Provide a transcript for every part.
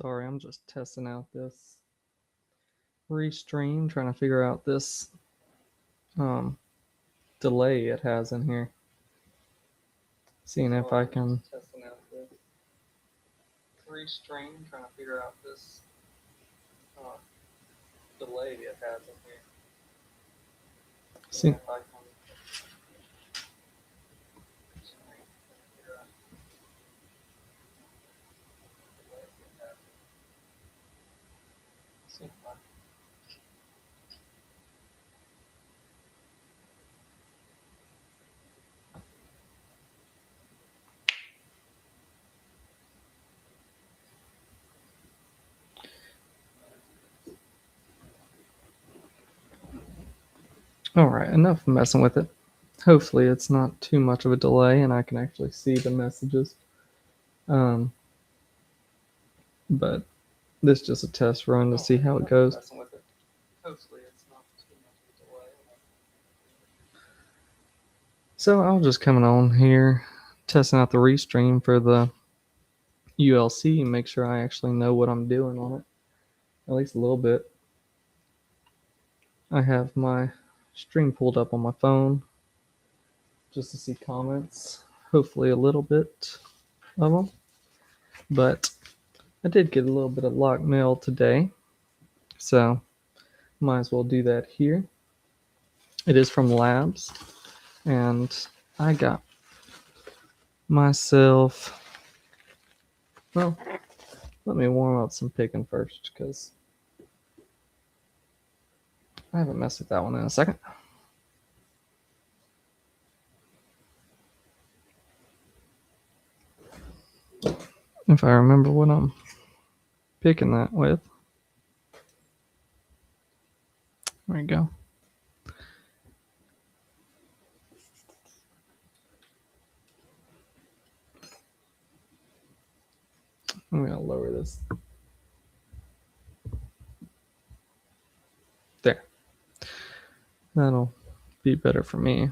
Sorry, I'm just testing out this restream, trying to figure out this um, delay it has in here. Seeing if I can testing out this restream, trying to figure out this uh, delay it has in here. Seeing if I can. All right, enough messing with it. Hopefully it's not too much of a delay and I can actually see the messages. But this is just a test run to see how it goes. Hopefully it's not too much of a delay. So I was just coming on here, testing out the restream for the ULC and make sure I actually know what I'm doing on it, at least a little bit. I have my stream pulled up on my phone just to see comments, hopefully a little bit of them. But I did get a little bit of locked mail today, so might as well do that here. It is from Labs, and I got myself, well, let me warm up some picking first, because I haven't messed with that one in a second. If I remember what I'm picking that with. There we go. I'm going to lower this. There. That'll be better for me.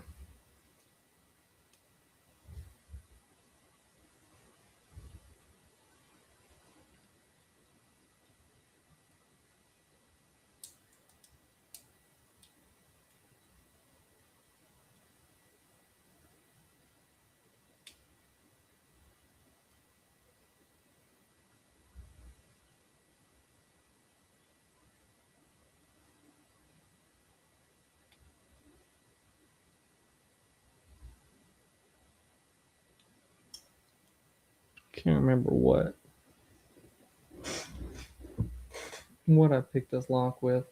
Can't remember what I picked this lock with.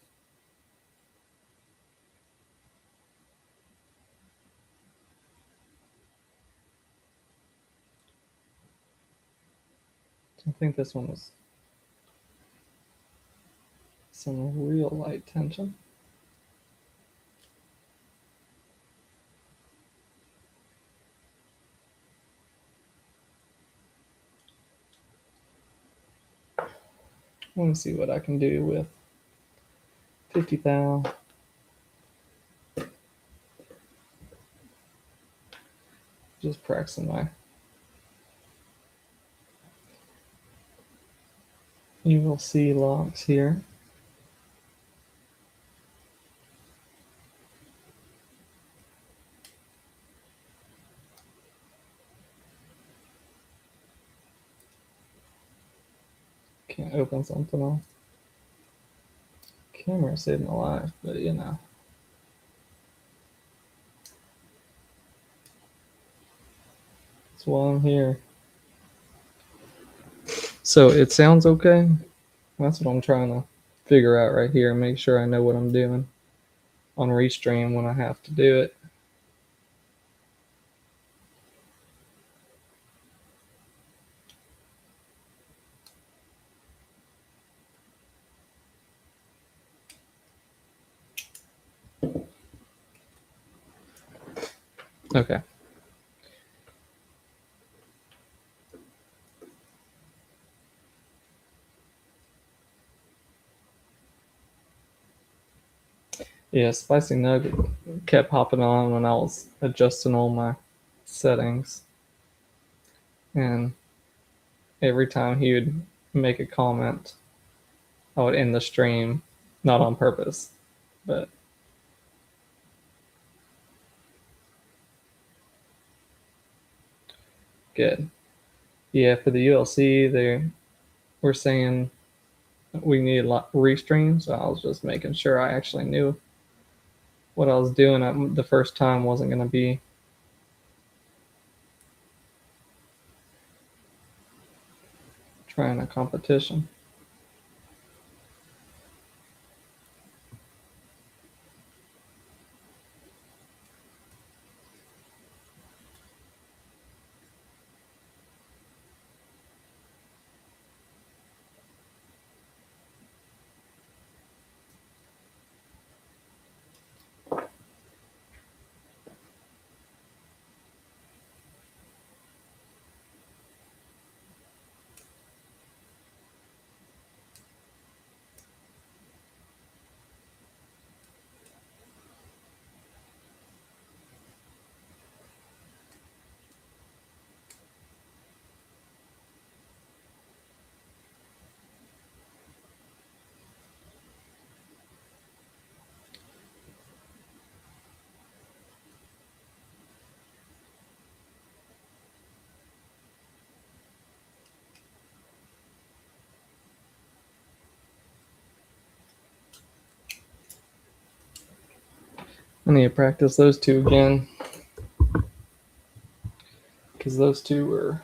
I think this one was some real light tension. Let me see what I can do with 50 thou. Just practicing my ULC locks here. Can't open something else. Camera saved my life, but you know. That's why I'm here. So it sounds okay. That's what I'm trying to figure out right here and make sure I know what I'm doing on Restream when I have to do it. Okay. Yeah, Spicy Nugget kept hopping on when I was adjusting all my settings. And every time he would make a comment, I would end the stream, not on purpose, but good. Yeah, for the ULC, they were saying we need a lot restream, so I was just making sure I actually knew what I was doing. The first time wasn't going to be trying a competition. I need to practice those two again because those two were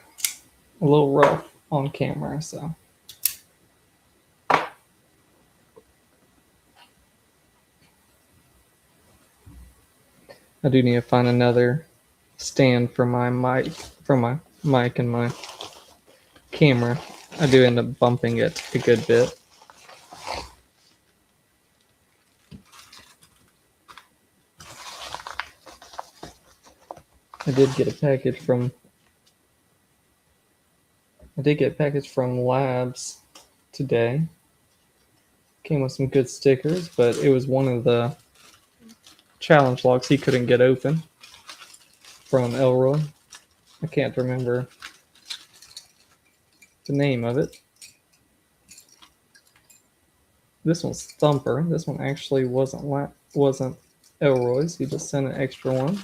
a little rough on camera. So I do need to find another stand for my mic and my camera. I do end up bumping it a good bit. I did get a package from Labs today. Came with some good stickers, but it was one of the challenge logs he couldn't get open from Elroy. I can't remember the name of it. This one's Thumper. This one actually wasn't Elroy's. He just sent an extra one.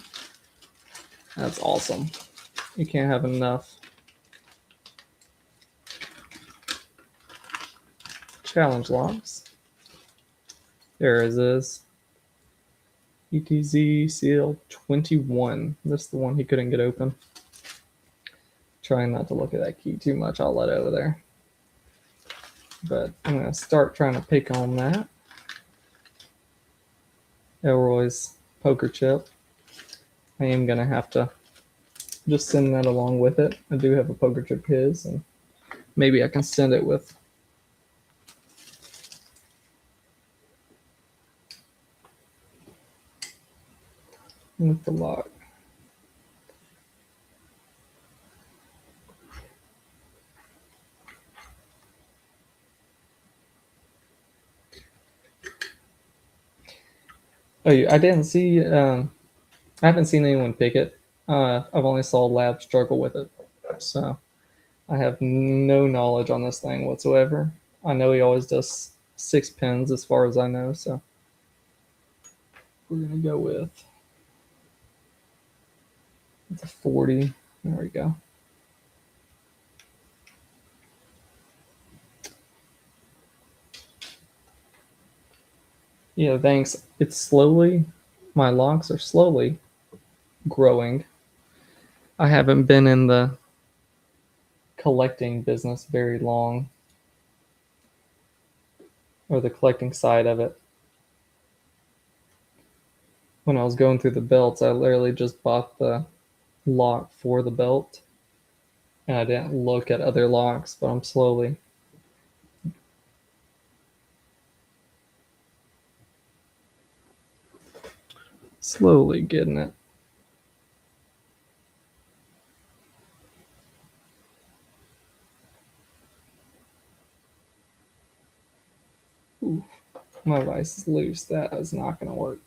That's awesome. You can't have enough challenge logs. There it is. ETZ Seal 21. This is the one he couldn't get open. Trying not to look at that key too much. I'll let it over there. But I'm going to start trying to pick on that. Elroy's poker chip. I am going to have to just send that along with it. I do have a poker chip his, and maybe I can send it with the log. Oh, I didn't see. I haven't seen anyone pick it. I've only saw Lab struggle with it, so I have no knowledge on this thing whatsoever. I know he always does 6 pins, as far as I know. So we're gonna go with it's a 40. There we go. Yeah, thanks. It's slowly. My locks are slowly growing. I haven't been in the collecting business very long, or the collecting side of it. When I was going through the belts, I literally just bought the lock for the belt, and I didn't look at other locks, but I'm slowly getting it. Ooh, my vice is loose. That is not going to work.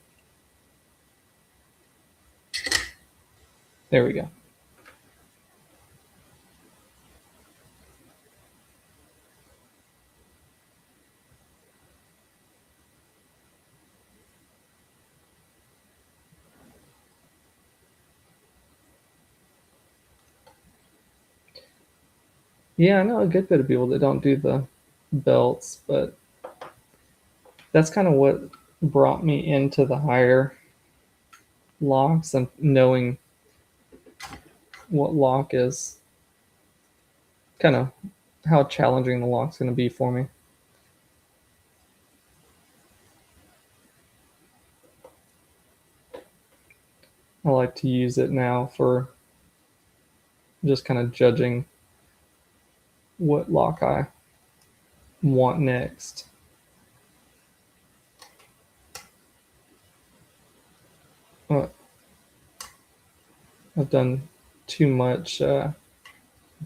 There we go. Yeah, I know a good bit of people that don't do the belts, but that's kind of what brought me into the higher locks and knowing what lock is kind of how challenging the lock's going to be for me. I like to use it now for just kind of judging what lock I want next. Uh, I've done too much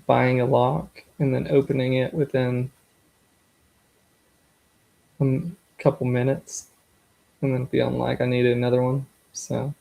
buying a lock and then opening it within a couple minutes and then feeling like I needed another one. So,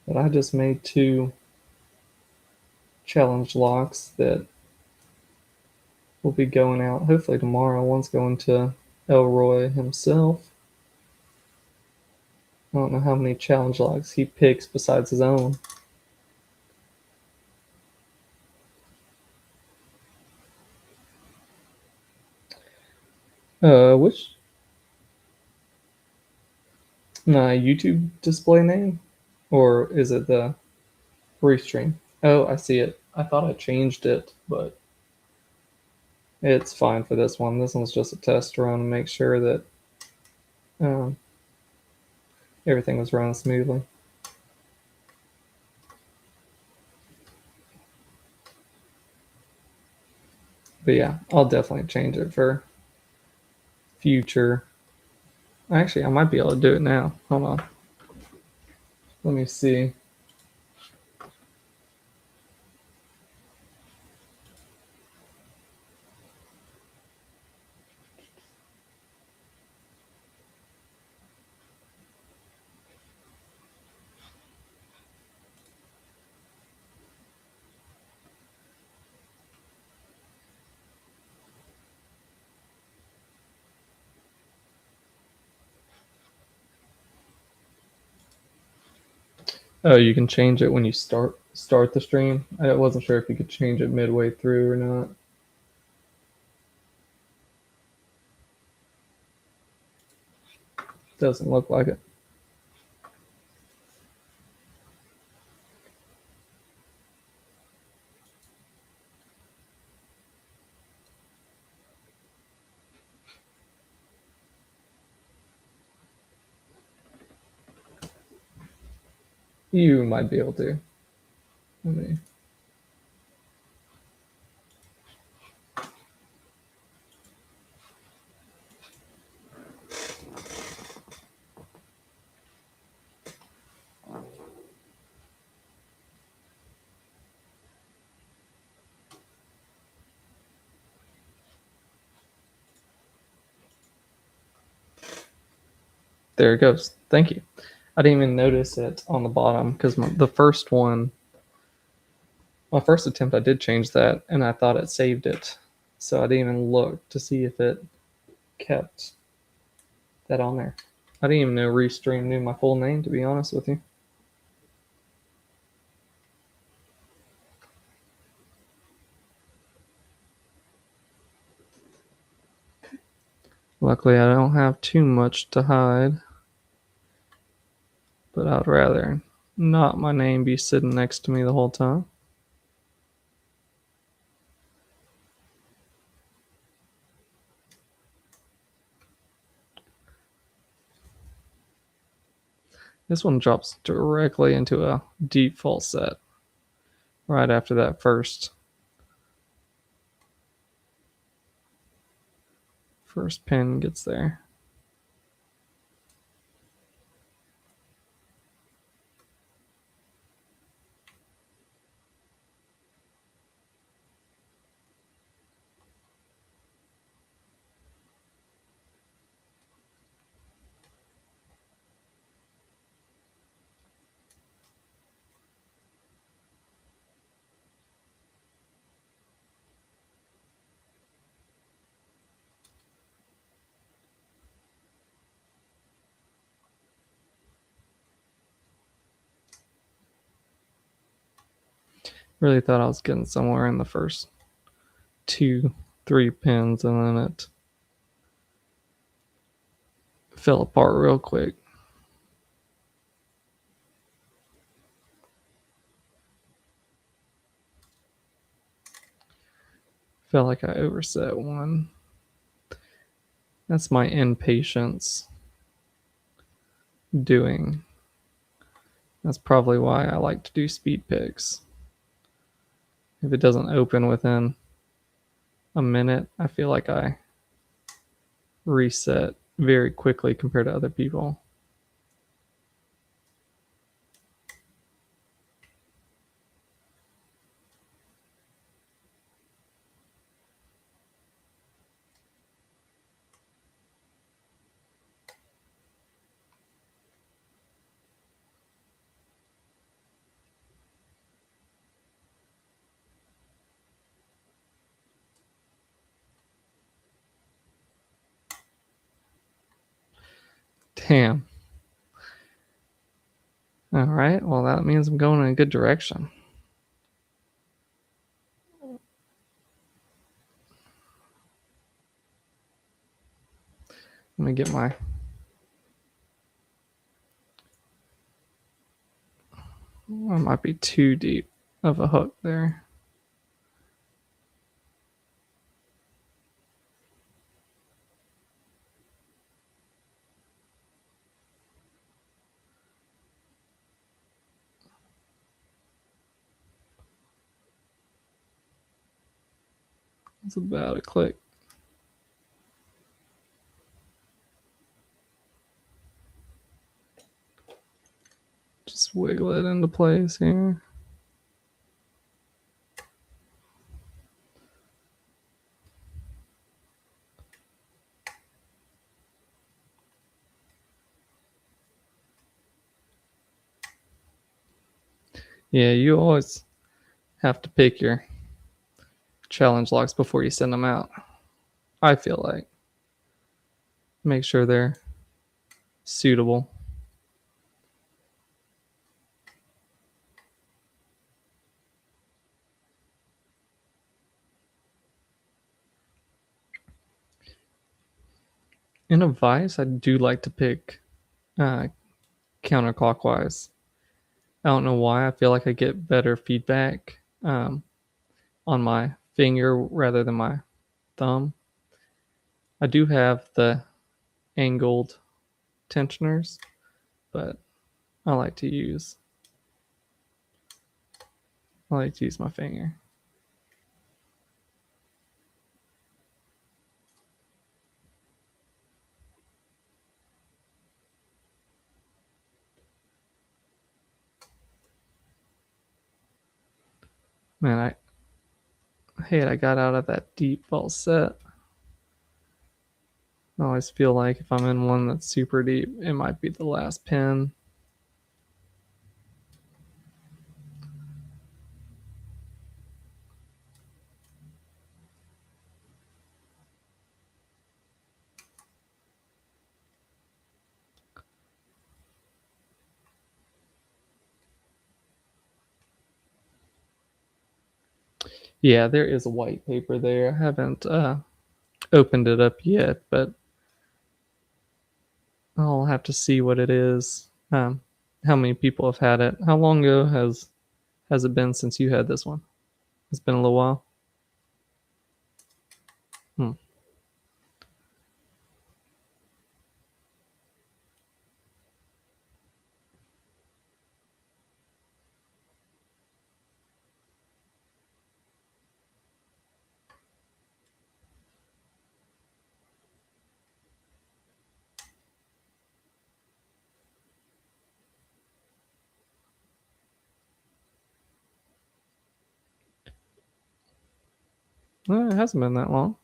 but I just made two challenge locks that will be going out hopefully tomorrow. One's going to Elroy himself. I don't know how many challenge locks he picks besides his own. Which my YouTube display name, or is it the restream? Oh, I see it. I thought I changed it, but it's fine for this one. This one's just a test run to make sure that um, everything was running smoothly. But yeah, I'll definitely change it for future. Actually, I might be able to do it now. Hold on. Let me see. Oh, you can change it when you start the stream. I wasn't sure if you could change it midway through or not. Doesn't look like it. You might be able to. Let me. There it goes. Thank you. I didn't even notice it on the bottom because the first one, my first attempt, I did change that and I thought it saved it. So I didn't even look to see if it kept that on there. I didn't even know Restream knew my full name, to be honest with you. Luckily, I don't have too much to hide, but I'd rather not my name be sitting next to me the whole time. This one drops directly into a deep falset right after that first pin gets there. Really thought I was getting somewhere in the first 2-3 pins, and then it fell apart real quick. Felt like I overset one. That's my impatience doing. That's probably why I like to do speed picks. If it doesn't open within a minute, I feel like I reset very quickly compared to other people. Damn. All right, well, that means I'm going in a good direction. Let me get my. It might be too deep of a hook there. It's about a click. Just wiggle it into place here. Yeah, you always have to pick your challenge locks before you send them out. I feel like. Make sure they're suitable. In a vise, I do like to pick uh, counterclockwise. I don't know why. I feel like I get better feedback on my finger rather than my thumb. I do have the angled tensioners, but I like to use my finger. Man, I hate I got out of that deep ball set. I always feel like if I'm in one that's super deep, it might be the last pin. Yeah, there is a white paper there. I haven't opened it up yet, but I'll have to see what it is. How many people have had it? How long ago has it been since you had this one? It's been a little while. Hmm. It hasn't been that long.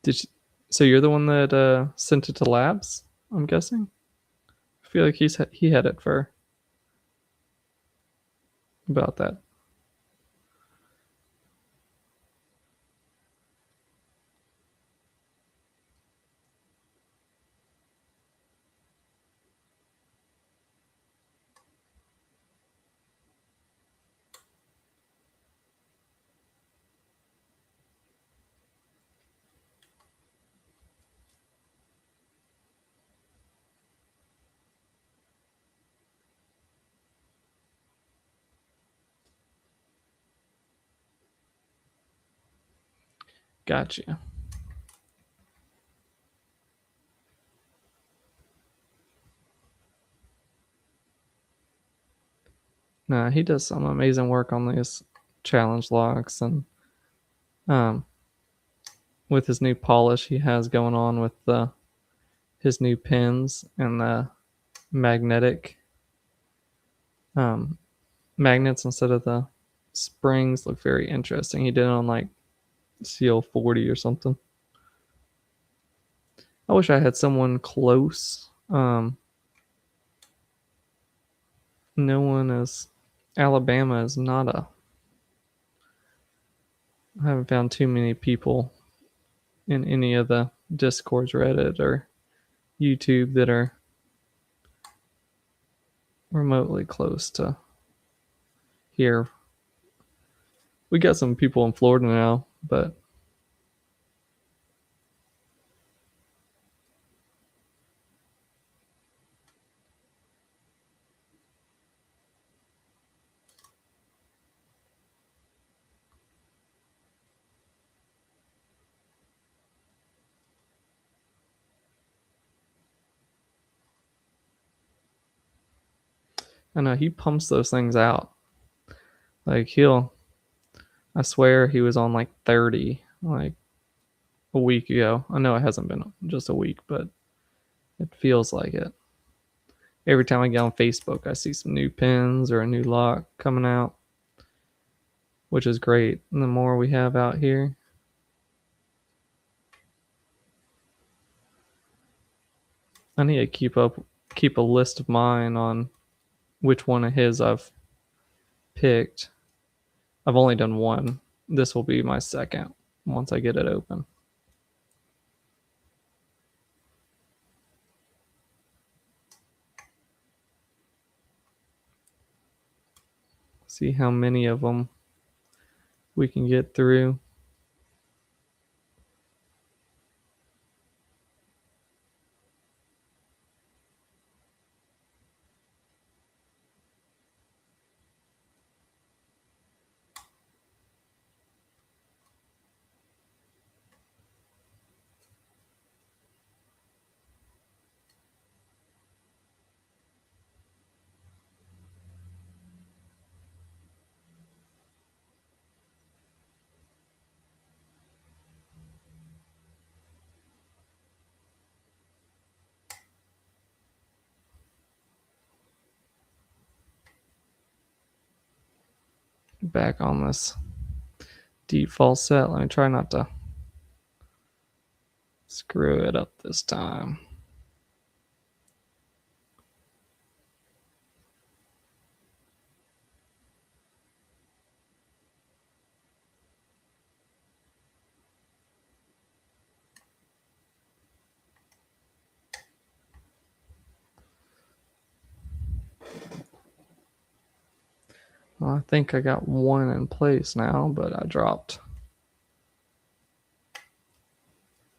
Did you, so you're the one that sent it to labs? I'm guessing. I feel like he had it for about that. Gotcha. Nah, he does some amazing work on these challenge locks, and um, with his new polish he has going on with his new pins and the magnetic um, magnets instead of the springs look very interesting. He did it on like CL40 or something. I wish I had someone close. No one is. Alabama is not a. I haven't found too many people in any of the Discords, Reddit, or YouTube that are remotely close to here. We got some people in Florida now, but I know he pumps those things out. Like I swear he was on like 30 like a week ago. I know it hasn't been just a week, but it feels like it. Every time I get on Facebook, I see some new pins or a new lock coming out, which is great. And the more we have out here, I need to keep a list of mine on which one of his I've picked. I've only done one. This will be my second once I get it open. See how many of them we can get through. Back on this default set. Let me try not to screw it up this time. Well, I think I got one in place now, but I dropped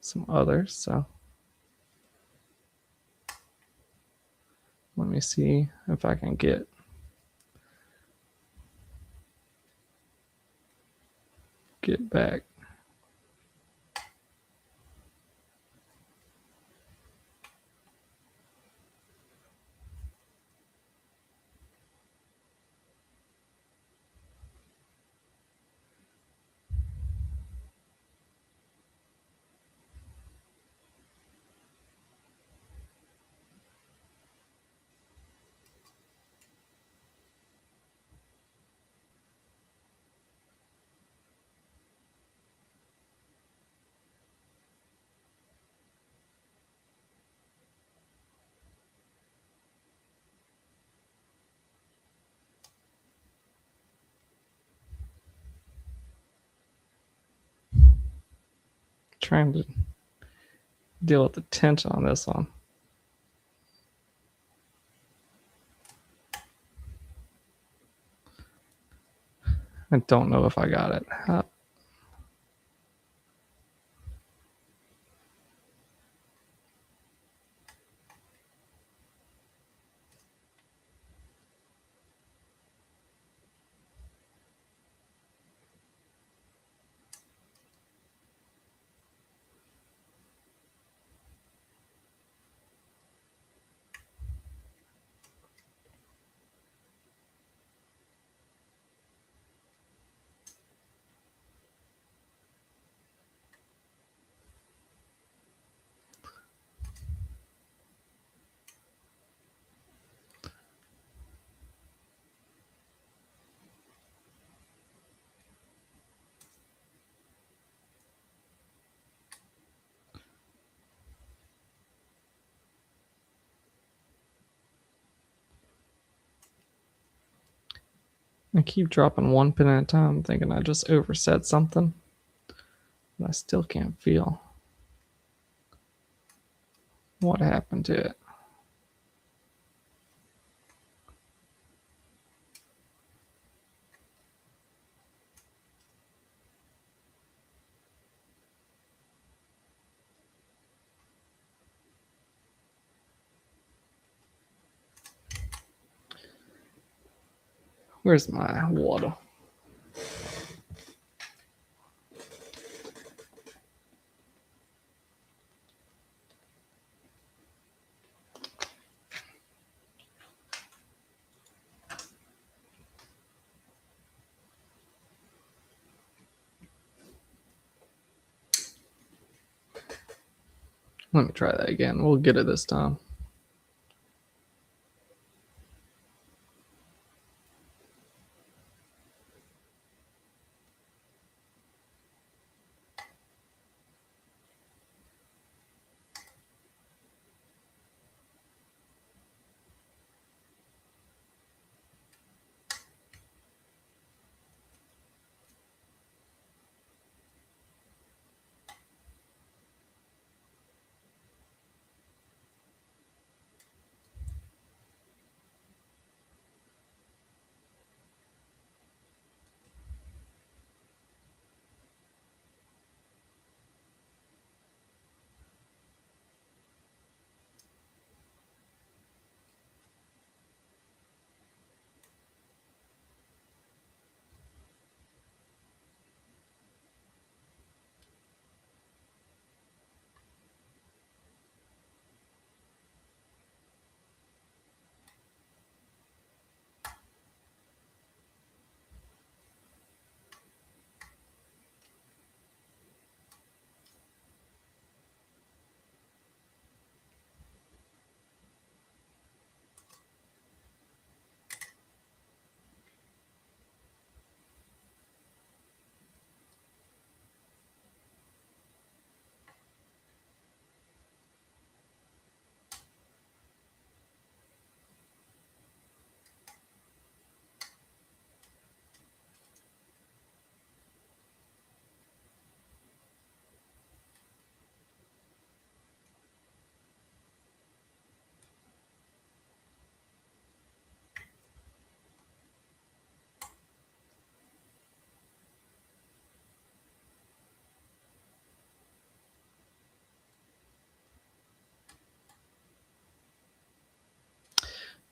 some others. So let me see if I can get back. trying to deal with the tension on this one. I don't know if I got it. I keep dropping one pin at a time, thinking I just overset something, but I still can't feel what happened to it. Where's my water? Let me try that again. We'll get it this time.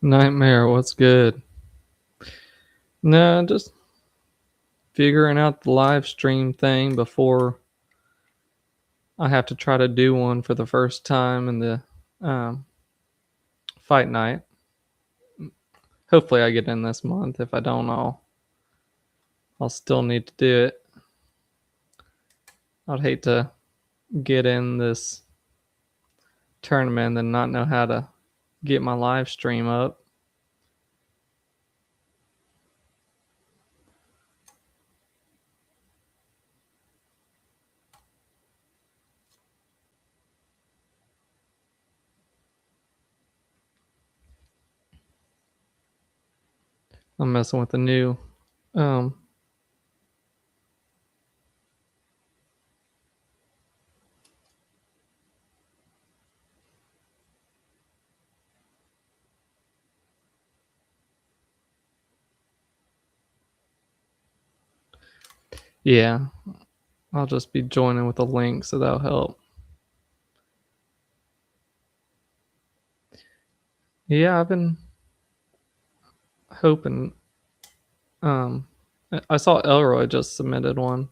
Nightmare, what's good? No, just figuring out the live stream thing before I have to try to do one for the first time in the um, fight night. Hopefully, I get in this month. If I don't, I'll still need to do it. I'd hate to get in this tournament and not know how to get my live stream up. I'm messing with the new um, Yeah, I'll just be joining with a link, so that'll help. Yeah, I've been hoping. Um, I saw Elroy just submitted one,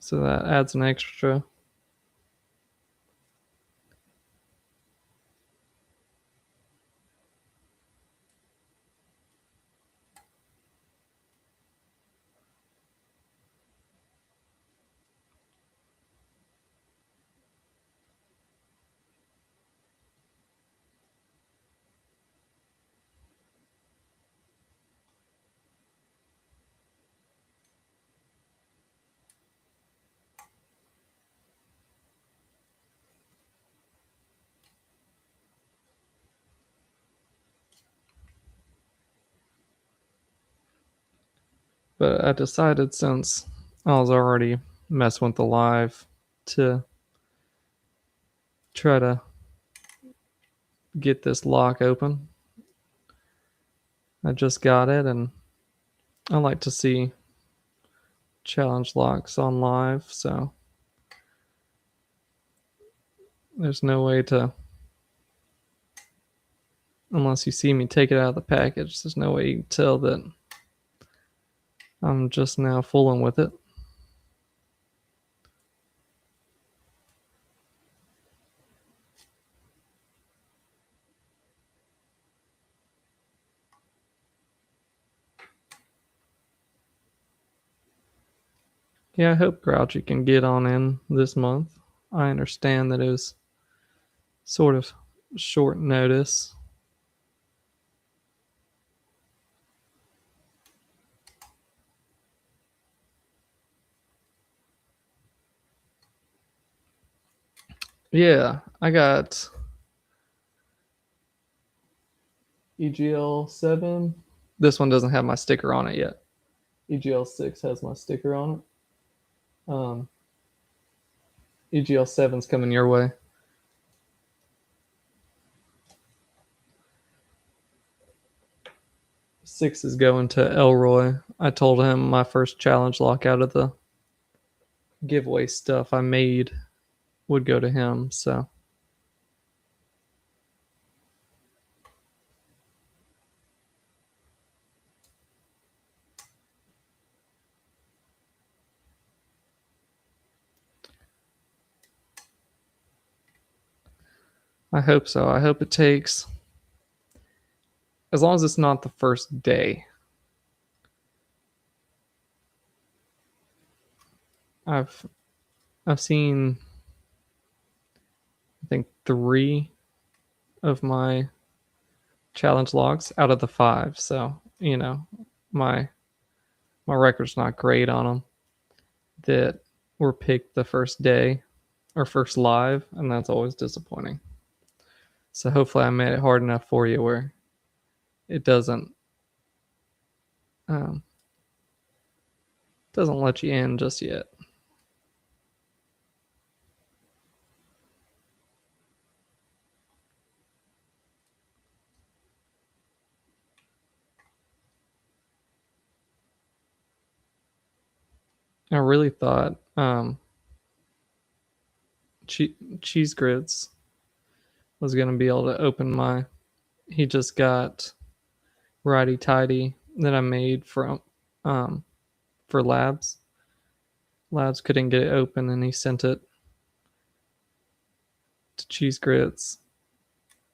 so that adds an extra. But I decided, since I was already messing with the live, to try to get this lock open. I just got it, and I like to see challenge locks on live, so there's no way to, unless you see me take it out of the package, there's no way you can tell that I'm just now fooling with it. Yeah, I hope Grouchy can get on in this month. I understand that it was sort of short notice. Yeah, I got EGL7. This one doesn't have my sticker on it yet. EGL6 has my sticker on it. EGL7's coming your way. 6 is going to Elroy. I told him my first challenge lock out of the giveaway stuff I made would go to him, so I hope so. I hope it takes, as long as it's not the first day. I've I've seen, I think, 3 of my challenge logs out of the 5, so my my record's not great on them, that were picked the first day or first live, and that's always disappointing. So hopefully I made it hard enough for you where it um, doesn't let you in just yet. I really thought Cheese Grits was going to be able to open my. He just got Righty Tidy that I made um, for Labs. Labs couldn't get it open, and he sent it to Cheese Grits.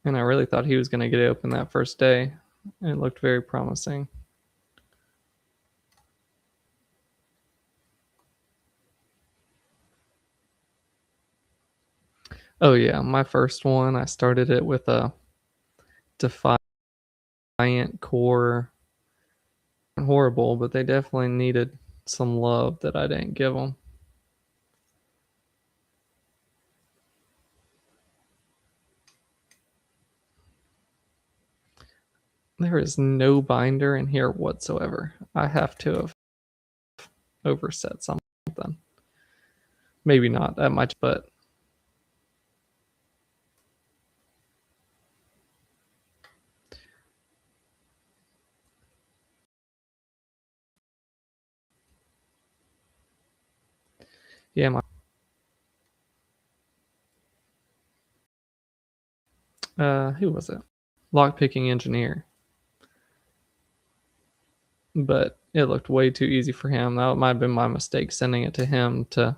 And I really thought he was going to get it open that first day. And it looked very promising. Oh, yeah. My first one, I started it with a Defiant Core. Horrible, but they definitely needed some love that I didn't give them. There is no binder in here whatsoever. I have to have overset something. Maybe not that much, but Yeah, who was it? Lockpicking engineer. But it looked way too easy for him. That might have been my mistake sending it to him to.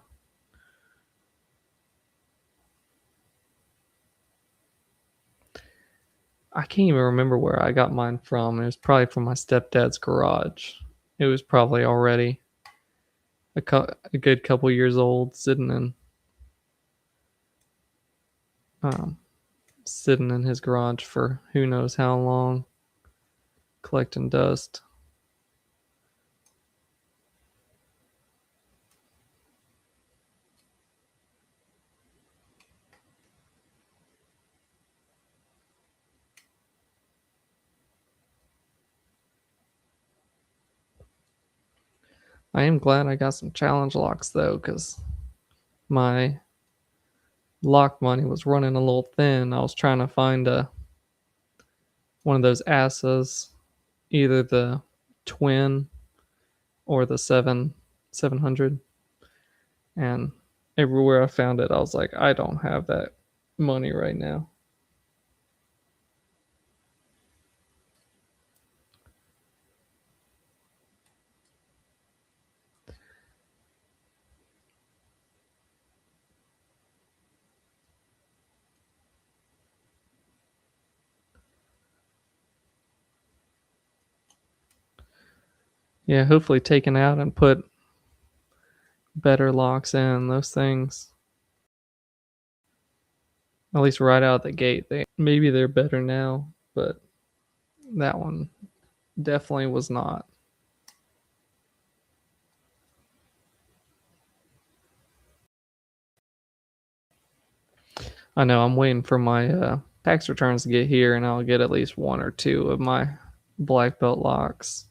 I can't even remember where I got mine from. It was probably from my stepdad's garage. It was probably already a good couple years old, um, sitting in his garage for who knows how long, collecting dust. I am glad I got some challenge locks though, because my lock money was running a little thin. I was trying to find one of those ASSAs, either the twin or the 700, and everywhere I found it, I was like, I don't have that money right now. Yeah, hopefully taken out and put better locks in those things. At least right out the gate. Maybe they're better now, but that one definitely was not. I know I'm waiting for my tax returns to get here, and I'll get at least one or two of my black belt locks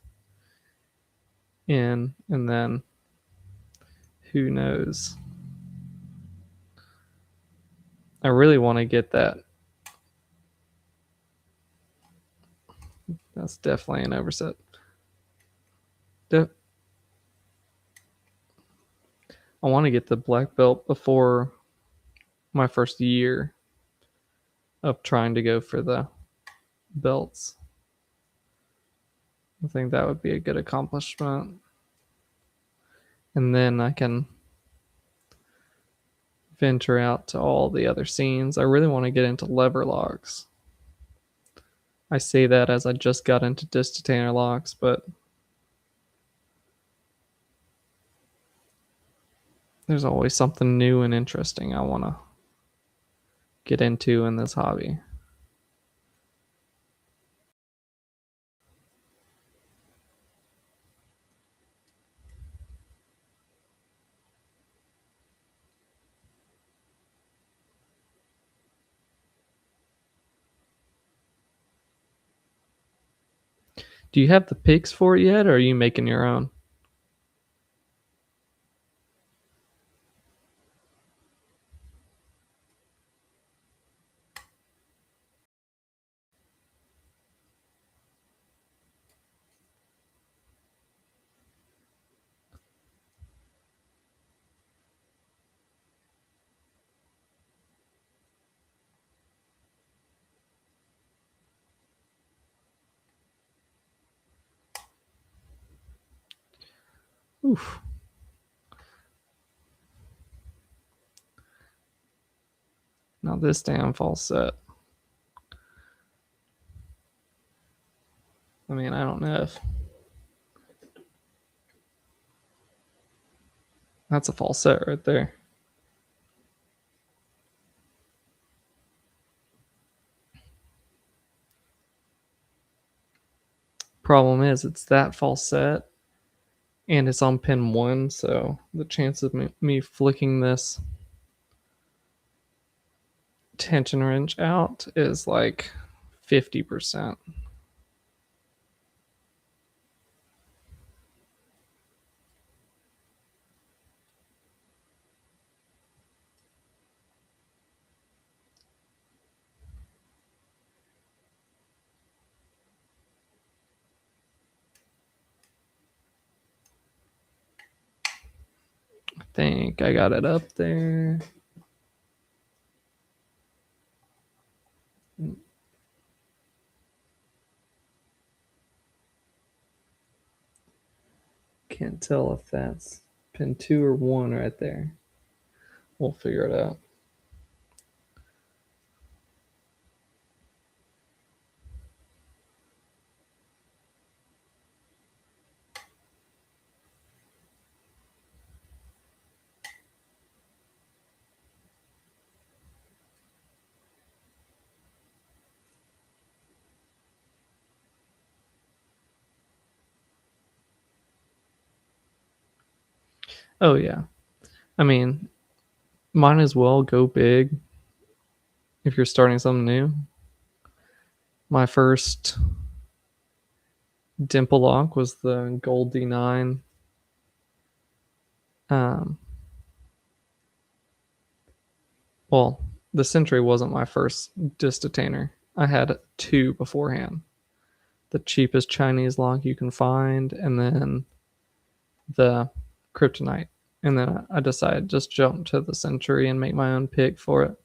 in, and then who knows? I really want to get that. That's definitely an overset. De- I want to get the black belt before my first year of trying to go for the belts. I think that would be a good accomplishment. And then I can venture out to all the other scenes. I really want to get into lever locks. I say that as I just got into disc detainer locks, but there's always something new and interesting I want to get into in this hobby. Do you have the picks for it yet, or are you making your own? Oof. Now this damn false set. I mean, I don't know if that's a false set right there. Problem is, it's that false set, and it's on pin 1, so the chance of me flicking this tension wrench out is like 50%. think I got it up there. Can't tell if that's pin 2 or 1 right there. We'll figure it out. Oh, yeah. I mean, might as well go big if you're starting something new. My first dimple lock was the Gold D9. Um, well, the Century wasn't my first distatainer. I had 2 beforehand. The cheapest Chinese lock you can find, and then the Kryptonite. And then I decided just jump to the Century and make my own pick for it.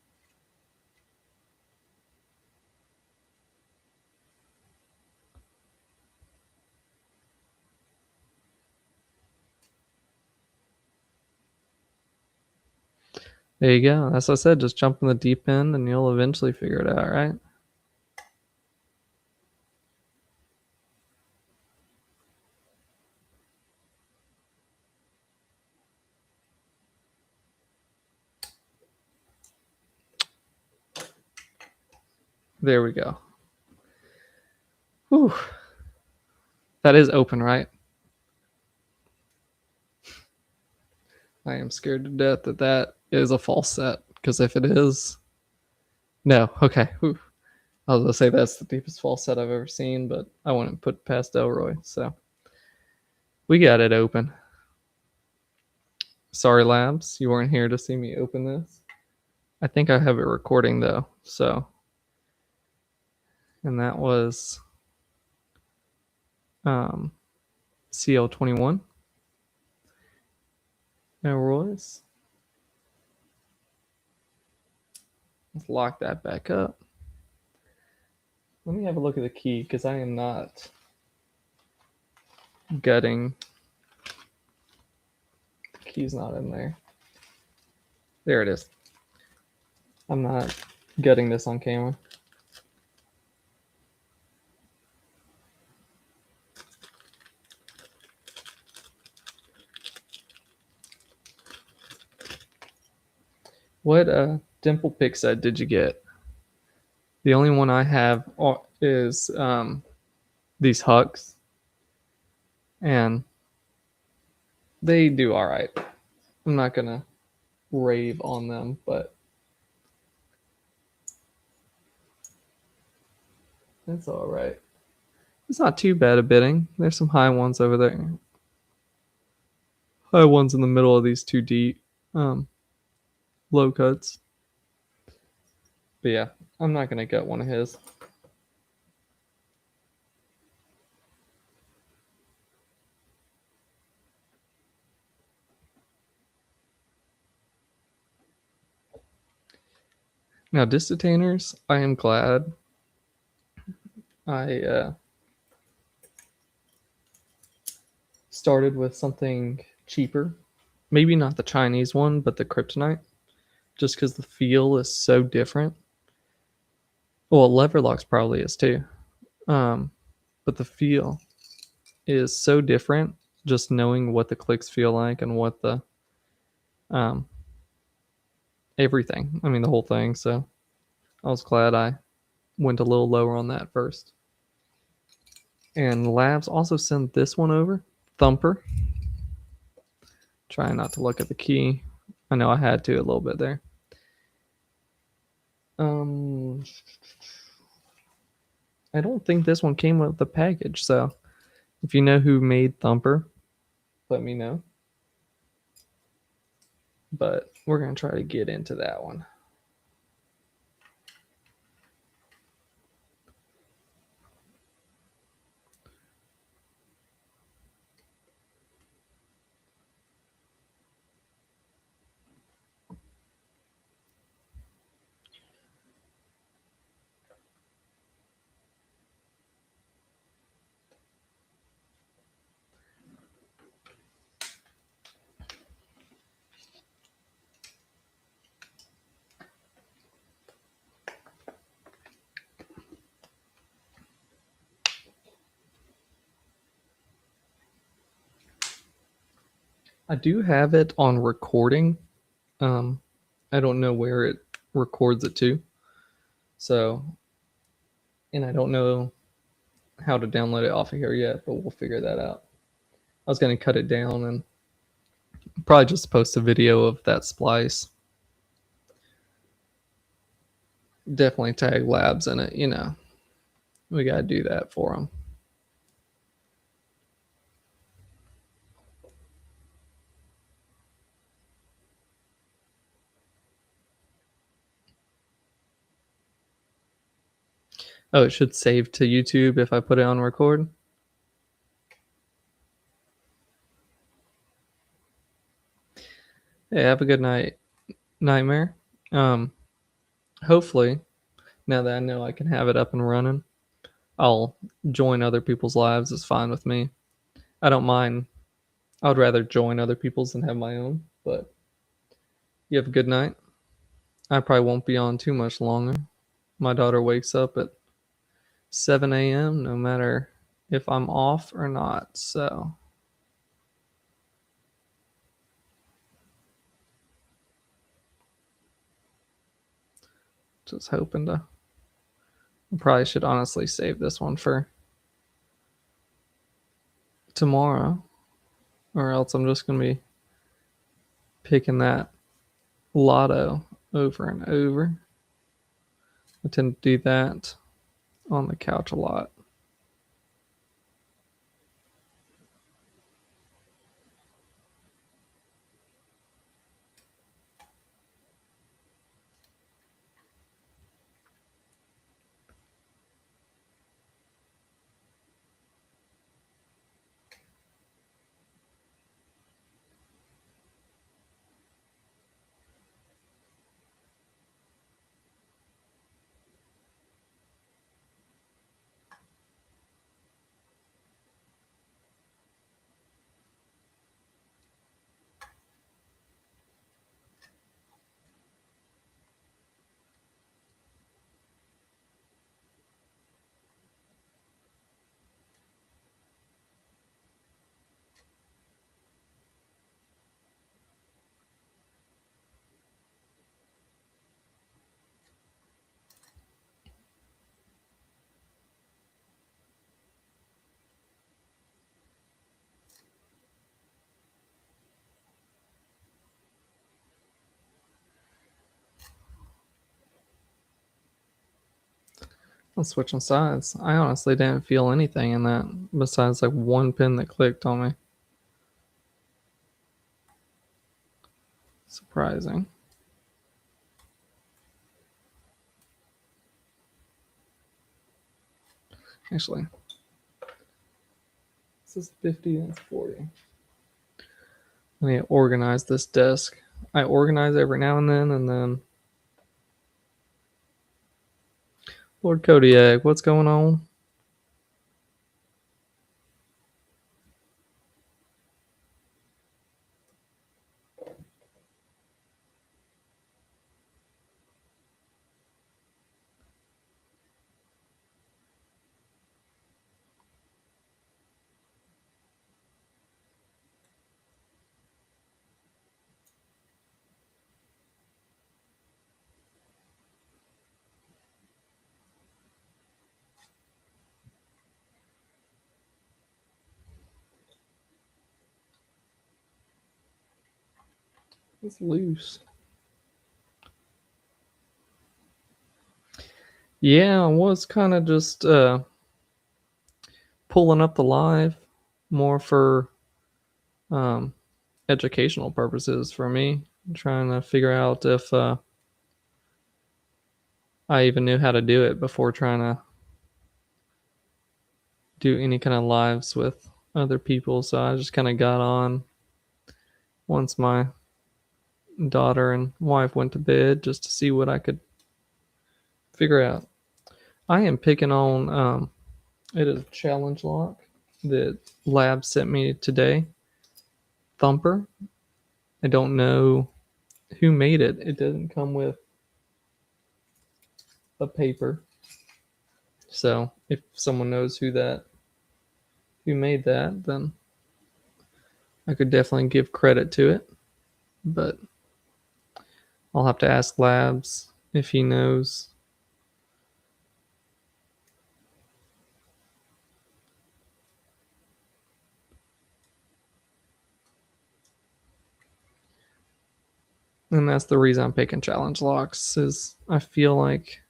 There you go. As I said, just jump in the deep end and you'll eventually figure it out, right? There we go. Whew. That is open, right? I am scared to death that that is a false set. Because if it is, no. Okay. Whew. I was gonna say that's the deepest false set I've ever seen, but I wouldn't put past Elroy. So we got it open. Sorry, Labs, you weren't here to see me open this. I think I have it recording though. So, and that was CL21. Elroy's. Let's lock that back up. Let me have a look at the key because I am not gutting. The key's not in there. There it is. I'm not gutting this on camera. What dimple pick set did you get? The only one I have is these Hucks, and they do all right. I'm not gonna rave on them, but it's all right. It's not too bad a bidding. There's some high ones over there. High ones in the middle of these 2 deep low cuts. But yeah, I'm not gonna gut one of his. Now, distatainers, I am glad I started with something cheaper. Maybe not the Chinese one, but the Kryptonite, just because the feel is so different. Well, Leverlocks probably is too. But the feel is so different just knowing what the clicks feel like and what the um everything. I mean the whole thing. So I was glad I went a little lower on that first. And Labs also sent this one over. Thumper. Trying not to look at the key. I know I had to a little bit there. I don't think this one came with the package, so if you know who made Thumper, let me know. But we're gonna try to get into that one. I do have it on recording. I don't know where it records it to. So, and I don't know how to download it off of here yet, but we'll figure that out. I was going to cut it down and probably just post a video of that splice. Definitely tag labs in it, you know. We got to do that for them. Oh, it should save to YouTube if I put it on record. Hey, have a good night, Nightmare. Hopefully, now that I know I can have it up and running, I'll join other people's lives. It's fine with me. I don't mind. I would rather join other people's than have my own, but you have a good night. I probably won't be on too much longer. My daughter wakes up at 7 a.m. no matter if I'm off or not. So, just hoping to. I probably should honestly save this one for tomorrow, or else I'm just going to be picking that lotto over and over. I tend to do that on the couch a lot. I'm switching sides. I honestly didn't feel anything in that besides like one pin that clicked on me. Surprising. Actually, this is 50 and it's 40. I need to organize this desk. I organize every now and then Lord Kodiak, what's going on? It's loose. Yeah, I was kind of just pulling up the live more for um, educational purposes for me. Trying to figure out if I even knew how to do it before trying to do any kind of lives with other people. So I just kind of got on once my daughter and wife went to bed just to see what I could figure out. I am picking on it is a challenge lock that Lab sent me today. Thumper. I don't know who made it. It doesn't come with a paper. So if someone knows who made that, then I could definitely give credit to it, but I'll have to ask Labs if he knows. And that's the reason I'm picking challenge locks, is I feel like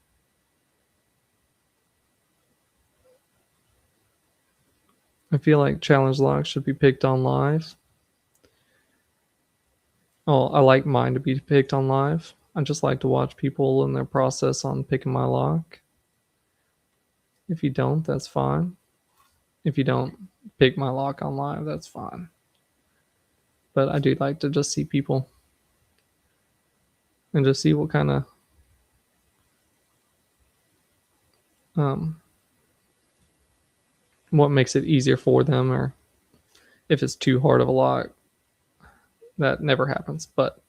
challenge locks should be picked on live. Oh, I like mine to be picked on live. I just like to watch people and their process on picking my lock. If you don't, that's fine. If you don't pick my lock on live, that's fine. But I do like to just see people and just see what kind of what makes it easier for them, or if it's too hard of a lock. That never happens, but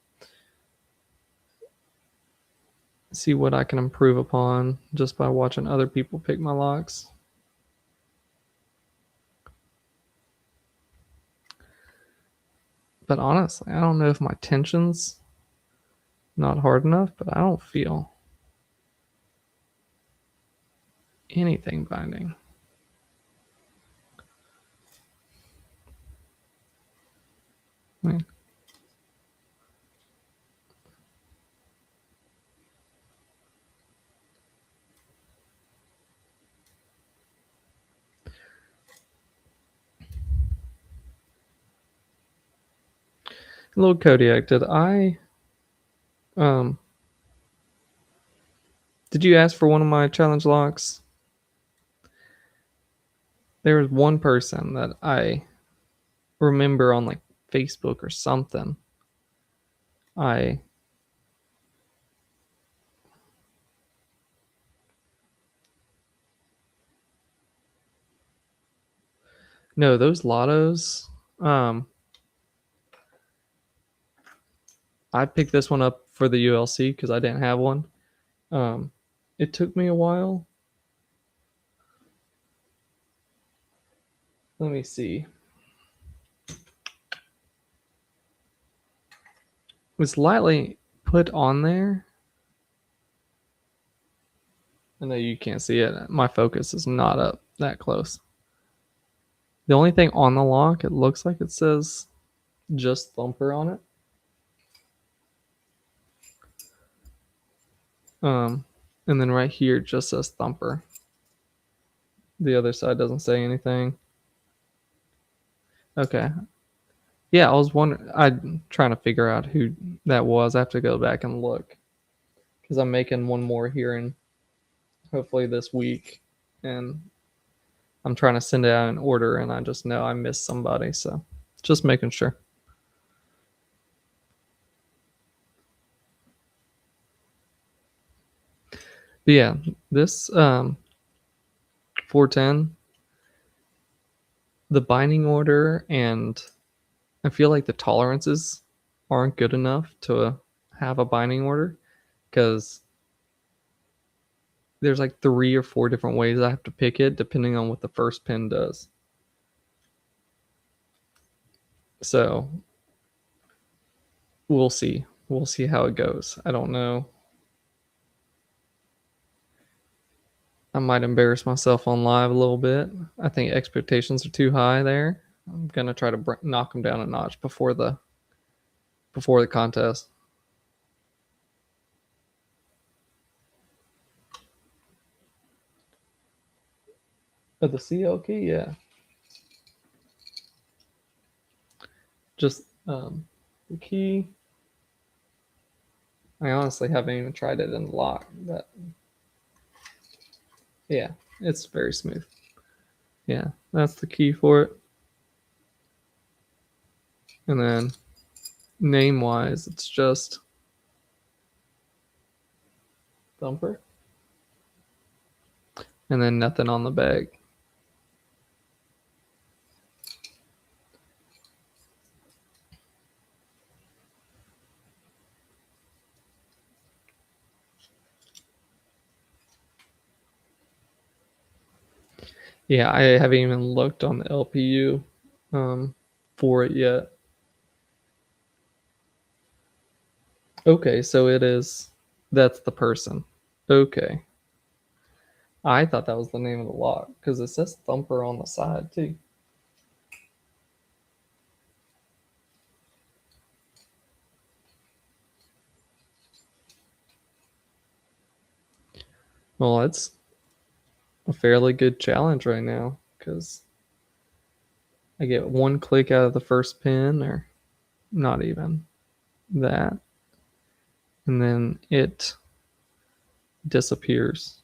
see what I can improve upon just by watching other people pick my locks. But honestly, I don't know if my tension's not hard enough, but I don't feel anything binding. I mean, little Kodiak, um did you ask for one of my challenge locks? There was one person that I remember on like Facebook or something. I No, those lottos. I picked this one up for the ULC because I didn't have one. Um, it took me a while. Let me see. It was lightly put on there. I know you can't see it. My focus is not up that close. The only thing on the lock, it looks like it says just Thumper on it. And then right here it just says Thumper. The other side doesn't say anything. Okay. Yeah, I was wondering. I'm trying to figure out who that was. I have to go back and look because I'm making one more here in hopefully this week, and I'm trying to send it out in order, and I just know I missed somebody, so just making sure. But yeah, this 410, the binding order, and I feel like the tolerances aren't good enough to have a binding order because there's like 3 or 4 different ways I have to pick it depending on what the first pin does. So we'll see. We'll see how it goes. I don't know. I might embarrass myself on live a little bit. I think expectations are too high there. I'm gonna try to knock them down a notch before the contest. Oh, the CL key, yeah. Just the key. I honestly haven't even tried it in the lock, but yeah, it's very smooth. Yeah, that's the key for it. And then name wise, it's just Thumper. And then nothing on the bag. Yeah, I haven't even looked on the LPU for it yet. Okay, so it is. That's the person. Okay. I thought that was the name of the lock because it says Thumper on the side too. Well, it's a fairly good challenge right now because I get one click out of the first pin, or not even that, and then it disappears.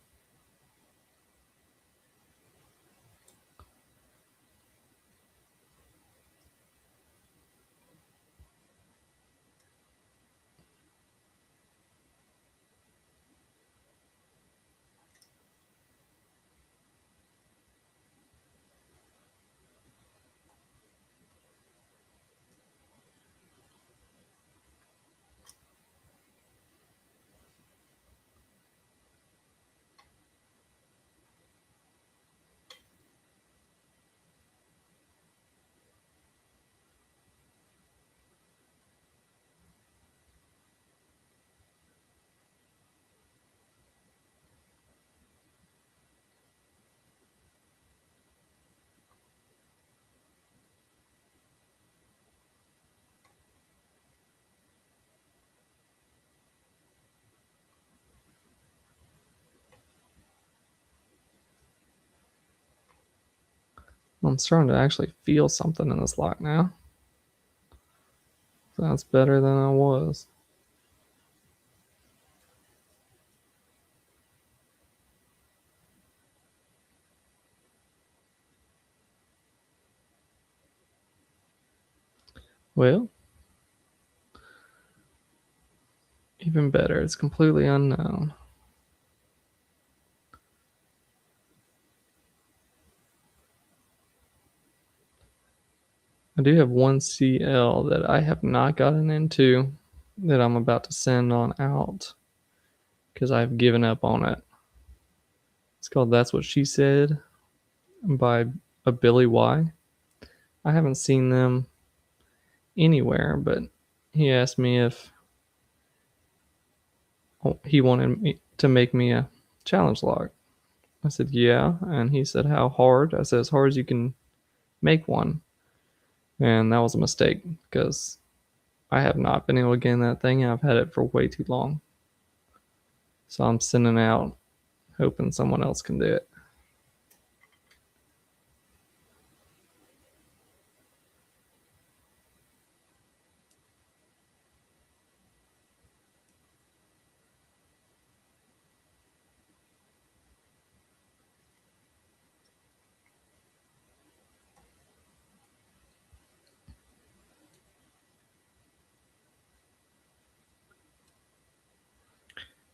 I'm starting to actually feel something in this lock now. That's better than I was. Well, even better. It's completely unknown. I do have one CL that I have not gotten into that I'm about to send on out because I've given up on it. It's called That's What She Said by a Billy Y. I haven't seen them anywhere, but he asked me if he wanted me to make me a challenge log. I said, yeah. And he said, how hard? I said, as hard as you can make one. And that was a mistake because I have not been able to get in that thing. I've had it for way too long. So I'm sending out hoping someone else can do it.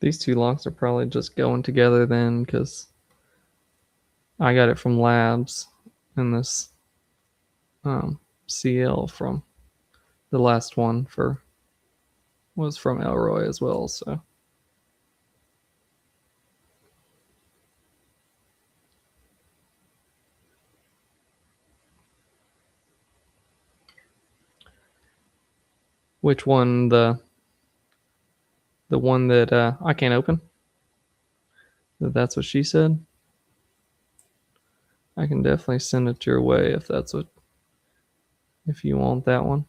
These two locks are probably just going together then because I got it from Labs and this CL from the last one for was from Elroy as well. So which one? The one that I can't open? That's what she said. I can definitely send it your way if that's what if you want that one.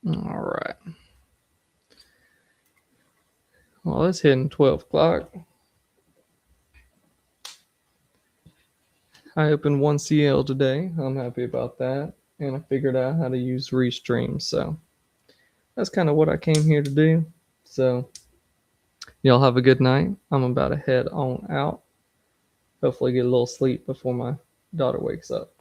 All right. Well, it's hitting 12 o'clock. I opened one CL today. I'm happy about that. And I figured out how to use Restream. So that's kind of what I came here to do. So y'all have a good night. I'm about to head on out. Hopefully get a little sleep before my daughter wakes up.